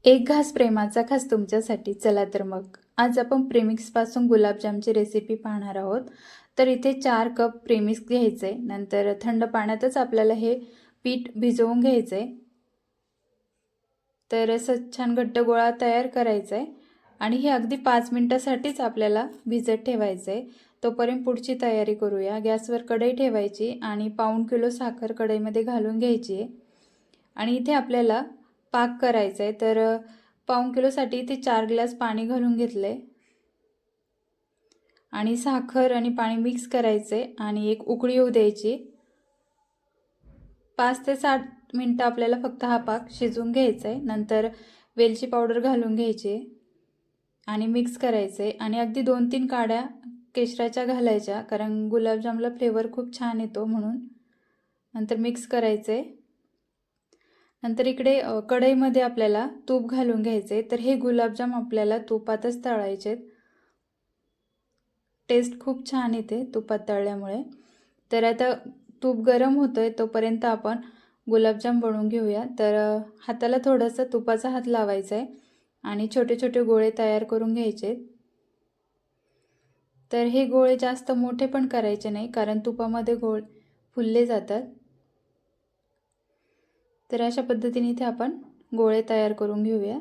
एक घास प्रेमाचा खास तुमच्यासाठी. चला तर मग आज आपण प्रेमिक्सपासून गुलाबजामची रेसिपी पाहणार आहोत. तर इथे 4 कप प्रेमिक्स घ्यायचं आहे. नंतर थंड पाण्यातच आपल्याला हे पीठ भिजवून घ्यायचं आहे. तर असं छान घट्ट गोळा तयार करायचा आहे आणि हे अगदी 5 मिनिटासाठीच आपल्याला भिजत ठेवायचं आहे. तोपर्यंत पुढची तयारी करूया. गॅसवर कढई ठेवायची आणि पाऊण किलो साखर कढईमध्ये घालून घ्यायची आहे. आणि इथे आपल्याला पाक करायचा आहे. तर पाऊण किलोसाठी इथे 4 ग्लास पाणी घालून घेतलं आहे आणि साखर आणि पाणी मिक्स करायचं आहे आणि एक उकळी येऊ द्यायची. 5 ते 7 मिनटं आपल्याला फक्त हा पाक शिजवून घ्यायचा आहे. नंतर वेलची पावडर घालून घ्यायची आणि मिक्स करायचं आहे आणि अगदी 2-3 काड्या केशराच्या घालायच्या, कारण गुलाबजामला फ्लेवर खूप छान येतो म्हणून. नंतर मिक्स करायचं आहे. नंतर इकडे कढईमध्ये आपल्याला तूप घालून घ्यायचे. तर हे गुलाबजाम आपल्याला तुपातच तळायचे. टेस्ट खूप छान येते तुपात तळल्यामुळे. तर आता तूप गरम होतंय तोपर्यंत आपण गुलाबजाम बनवून घेऊया. तर हाताला थोडासा तुपाचा हात लावायचा आहे आणि छोटे छोटे गोळे तयार करून घ्यायचे. तर हे गोळे जास्त मोठे पण करायचे नाही, कारण तुपामध्ये गोळे फुलले जातात. तर अशा पद्धतीने इथे आपण गोळे तयार करून घेऊया.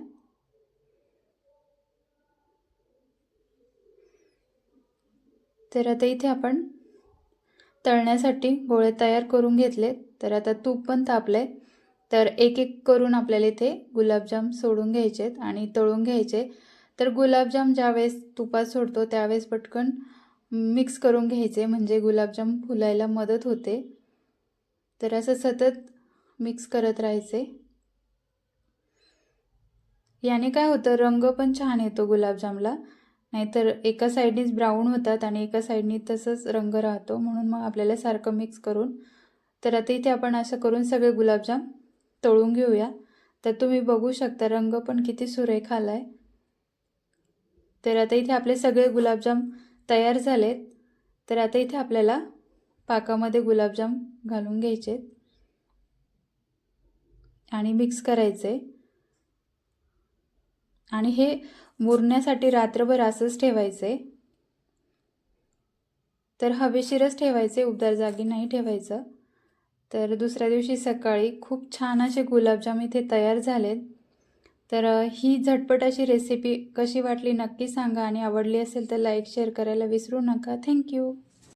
तर आता इथे आपण तळण्यासाठी गोळे तयार करून घेतले. तर आता तूप पण तापले. तर एक एक करून आपल्याला इथे गुलाबजाम सोडून घ्यायचेत आणि तळून घ्यायचे. तर गुलाबजाम ज्यावेळेस तुपात सोडतो त्यावेळेस पटकन मिक्स करून घ्यायचे, म्हणजे गुलाबजाम फुलायला मदत होते. तर असं सतत मिक्स करत राहायचे. याने काय होतं, रंग पण छान येतो गुलाबजामला. नाहीतर एका साईडनीच ब्राऊन होतात आणि एका साईडनी तसंच रंग राहतो. म्हणून मग आपल्याला सारखं मिक्स करून. तर आता इथे आपण असं करून सगळे गुलाबजाम तळून घेऊया. तर तुम्ही बघू शकता रंग पण किती सुरेख आला आहे. तर आता इथे आपले सगळे गुलाबजाम तयार झालेत. तर आता इथे आपल्याला पाकामध्ये गुलाबजाम घालून घ्यायचे आणि मिक्स करायचे आणि हे मुरण्यासाठी रात्रभर असंच ठेवायचे. तर हवेशीरच ठेवायचे, उबदार जागी नाही ठेवायचं. तर दुसऱ्या दिवशी सकाळी खूप छान असे गुलाबजाम इथे तयार झालेत. तर ही झटपट अशी रेसिपी कशी वाटली नक्की सांगा आणि आवडली असेल तर लाईक शेअर करायला विसरू नका. थँक्यू.